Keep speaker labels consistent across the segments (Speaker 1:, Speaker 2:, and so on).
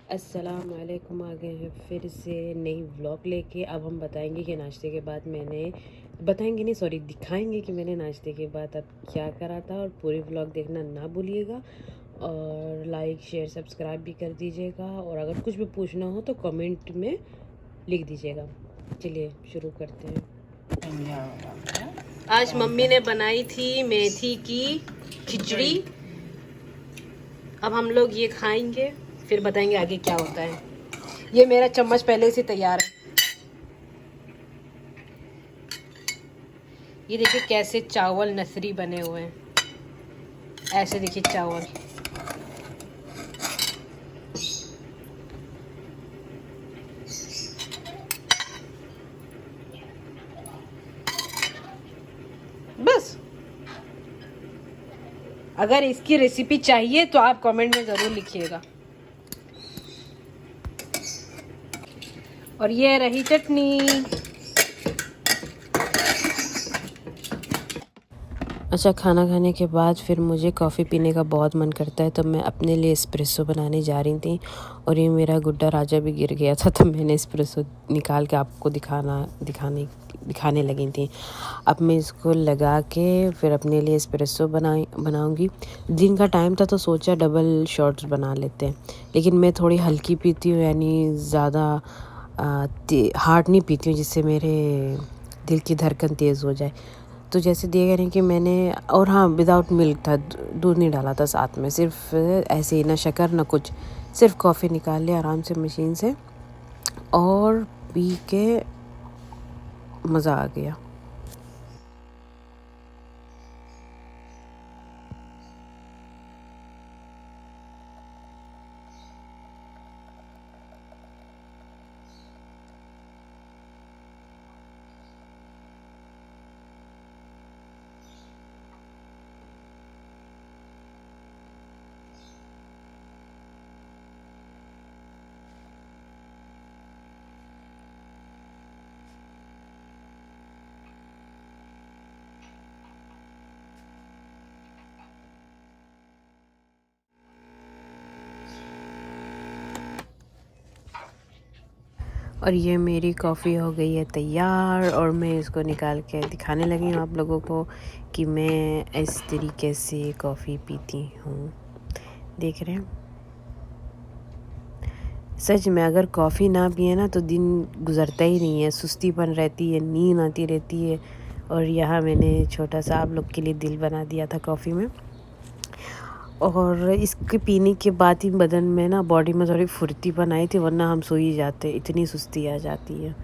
Speaker 1: अस्सलाम वालेकुम। आ गए हैं फिर से नई व्लॉग लेके। अब हम बताएंगे कि नाश्ते के बाद मैंने दिखाएंगे कि मैंने नाश्ते के बाद अब क्या करा था। और पूरी व्लॉग देखना ना भूलिएगा और लाइक शेयर सब्सक्राइब भी कर दीजिएगा। और अगर कुछ भी पूछना हो तो कमेंट में लिख दीजिएगा। चलिए शुरू करते हैं। आज मम्मी ने बनाई थी मेथी की खिचड़ी। अब हम लोग ये खाएंगे, फिर बताएंगे आगे क्या होता है। ये मेरा चम्मच पहले से तैयार है। ये देखिए कैसे चावल नसरी बने हुए हैं। ऐसे देखिए चावल। बस अगर इसकी रेसिपी चाहिए तो आप कमेंट में ज़रूर लिखिएगा। और ये रही चटनी। अच्छा, खाना खाने के बाद फिर मुझे कॉफ़ी पीने का बहुत मन करता है, तो मैं अपने लिए एस्प्रेसो बनाने जा रही थी। और ये मेरा गुड्डा राजा भी गिर गया था, तो मैंने एस्प्रेसो निकाल के आपको दिखाने लगी थी। अब मैं इसको लगा के फिर अपने लिए एस्प्रेसो बनाऊंगी। दिन का टाइम था तो सोचा डबल शॉट्स बना लेते हैं, लेकिन मैं थोड़ी हल्की पीती हूँ, यानी ज़्यादा हार्ड नहीं पीती हूँ, जिससे मेरे दिल की धड़कन तेज़ हो जाए। तो जैसे दिए गए कि मैंने, और हाँ, विदाउट मिल्क था, दूध नहीं डाला था साथ में, सिर्फ ऐसे ही, ना शक्कर ना कुछ, सिर्फ कॉफ़ी निकाल लिया आराम से मशीन से और पी के मज़ा आ गया। और ये मेरी कॉफ़ी हो गई है तैयार, और मैं इसको निकाल के दिखाने लगी हूँ आप लोगों को कि मैं इस तरीके से कॉफ़ी पीती हूँ। देख रहे हैं, सच में अगर कॉफ़ी ना पिए ना तो दिन गुज़रता ही नहीं है, सुस्तीपन रहती है, नींद आती रहती है। और यहाँ मैंने छोटा सा आप लोग के लिए दिल बना दिया था कॉफ़ी में। और इसके पीने के बाद ही बदन में ना, बॉडी में थोड़ी फुर्तीपन आई थी, वरना हम सो ही जाते, इतनी सुस्ती आ जाती है।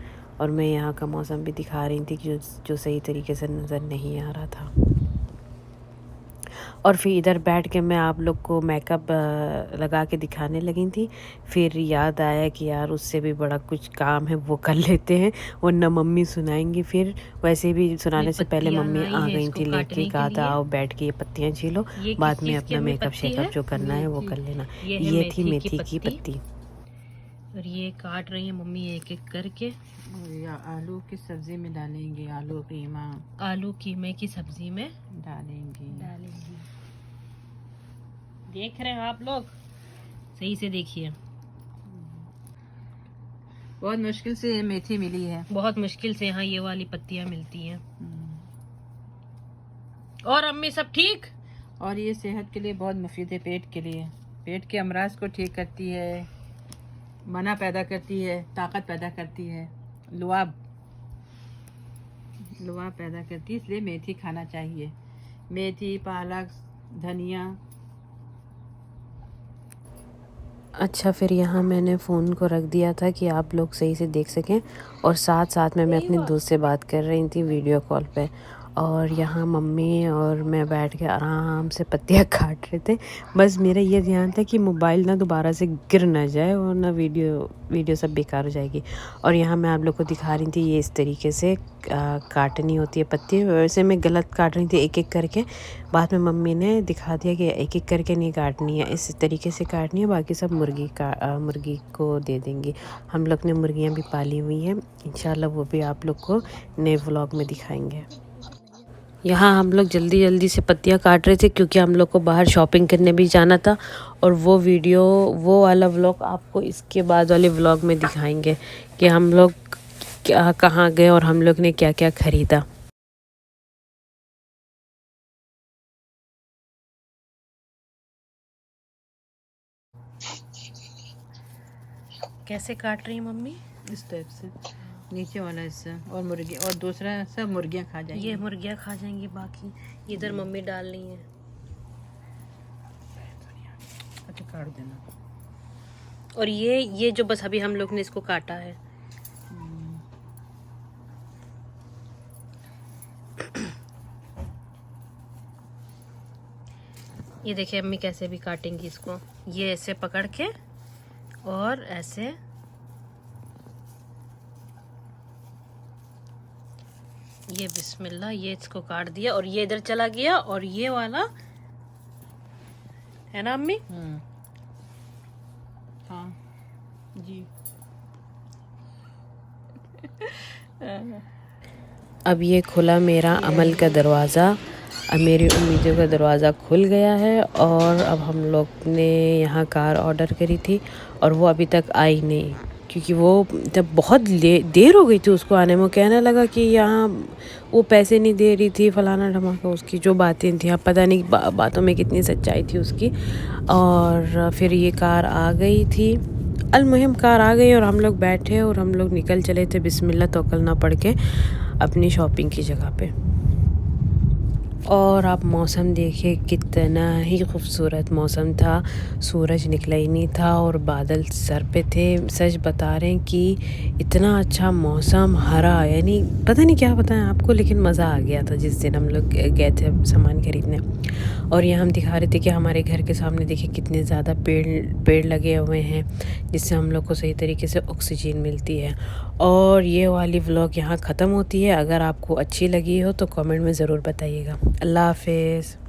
Speaker 1: और मैं यहाँ का मौसम भी दिखा रही थी कि जो सही तरीके से नज़र नहीं आ रहा था। और फिर इधर बैठ के मैं आप लोग को मेकअप लगा के दिखाने लगी थी। फिर याद आया कि यार उससे भी बड़ा कुछ काम है, वो कर लेते हैं, वरना मम्मी सुनाएंगी। फिर वैसे भी सुनाने से पहले मम्मी आ गई थी लेके, कहा था आओ बैठ के ये पत्तियाँ छीलो, बाद में अपना मेकअप शेकअप जो करना है वो कर लेना। ये थी मेथी की पत्ती। और ये काट रही है मम्मी एक एक करके।
Speaker 2: या आलू की सब्जी में डालेंगे, आलू कीमे
Speaker 1: की सब्जी में
Speaker 2: डालेंगे।
Speaker 1: देख रहे हैं आप लोग, सही से देखिए।
Speaker 2: बहुत मुश्किल से मेथी मिली है,
Speaker 1: बहुत मुश्किल से यहाँ ये वाली पत्तियां मिलती हैं। और अम्मी सब ठीक?
Speaker 2: और ये सेहत के लिए बहुत मुफीद है, पेट के लिए, पेट के अमराज को ठीक करती है, मना पैदा करती है, ताकत पैदा करती है, लुआब पैदा करती है। इसलिए मेथी खाना चाहिए, मेथी, पालक, धनिया।
Speaker 1: अच्छा, फिर यहाँ मैंने फ़ोन को रख दिया था कि आप लोग सही से देख सकें, और साथ साथ में मैं अपने दोस्त से बात कर रही थी वीडियो कॉल पे। और यहाँ मम्मी और मैं बैठ के आराम से पत्तियाँ काट रहे थे। बस मेरा ये ध्यान था कि मोबाइल ना दोबारा से गिर ना जाए, और ना वीडियो सब बेकार हो जाएगी। और यहाँ मैं आप लोग को दिखा रही थी ये इस तरीके से काटनी होती है पत्ती। वैसे मैं गलत काट रही थी एक एक करके, बाद में मम्मी ने दिखा दिया कि एक एक करके नहीं काटनी है, इस तरीके से काटनी है, बाकी सब मुर्गी को दे देंगी। हम लोग ने मुर्गियाँ भी पाली हुई हैं, इंशाल्लाह वो भी आप लोग को नए व्लॉग में दिखाएंगे। यहाँ हम लोग जल्दी जल्दी से पत्तियाँ काट रहे थे क्योंकि हम लोग को बाहर शॉपिंग करने भी जाना था। और वो वाला व्लॉग आपको इसके बाद वाले व्लॉग में दिखाएंगे कि हम लोग क्या कहाँ गए और हम लोग ने क्या क्या ख़रीदा। कैसे काट रही है मम्मी?
Speaker 2: इस टाइप से नीचे वाला हिस्सा और मुर्गी और दूसरा सब मुर्गियाँ खा जाएंगी।
Speaker 1: ये मुर्गियाँ खा जाएंगी, बाकी इधर मम्मी डाल रही है।
Speaker 2: अच्छा काट देना।
Speaker 1: और ये जो बस अभी हम लोग ने इसको काटा है। ये देखिए अम्मी कैसे भी काटेंगी इसको। ये ऐसे पकड़ के और ऐसे ये बिस्मिल्लाह, ये इसको काट दिया और ये इधर चला गया। और ये वाला है ना अम्मी?
Speaker 2: हाँ जी।
Speaker 1: अब ये खुला मेरा अमल का दरवाज़ा, अब मेरी उम्मीदों का दरवाज़ा खुल गया है। और अब हम लोग ने यहाँ कार ऑर्डर करी थी और वो अभी तक आई नहीं, क्योंकि वो जब बहुत देर हो गई थी उसको आने में। कहने लगा कि यहाँ वो पैसे नहीं दे रही थी, फलाना ढमाका, उसकी जो बातें थी, अब पता नहीं बातों में कितनी सच्चाई थी उसकी। और फिर ये कार आ गई थी। अलमुहिम कार आ गई और हम लोग बैठे और हम लोग निकल चले थे बिस्मिल्लाह तवक्कल ना पड़ के अपनी शॉपिंग की जगह पे। और आप मौसम देखिए, कितना ही खूबसूरत मौसम था। सूरज निकला ही नहीं था और बादल सर पे थे। सच बता रहे हैं कि इतना अच्छा मौसम, हरा, यानी पता नहीं क्या बताएं आपको, लेकिन मज़ा आ गया था जिस दिन हम लोग गए थे सामान ख़रीदने। और यहाँ हम दिखा रहे थे कि हमारे घर के सामने देखिए कितने ज़्यादा पेड़ लगे हुए हैं, जिससे हम लोग को सही तरीके से ऑक्सीजन मिलती है। और ये वाली व्लॉग यहाँ ख़त्म होती है। अगर आपको अच्छी लगी हो तो कमेंट में ज़रूर बताइएगा। अल्लाह हाफ़िज़।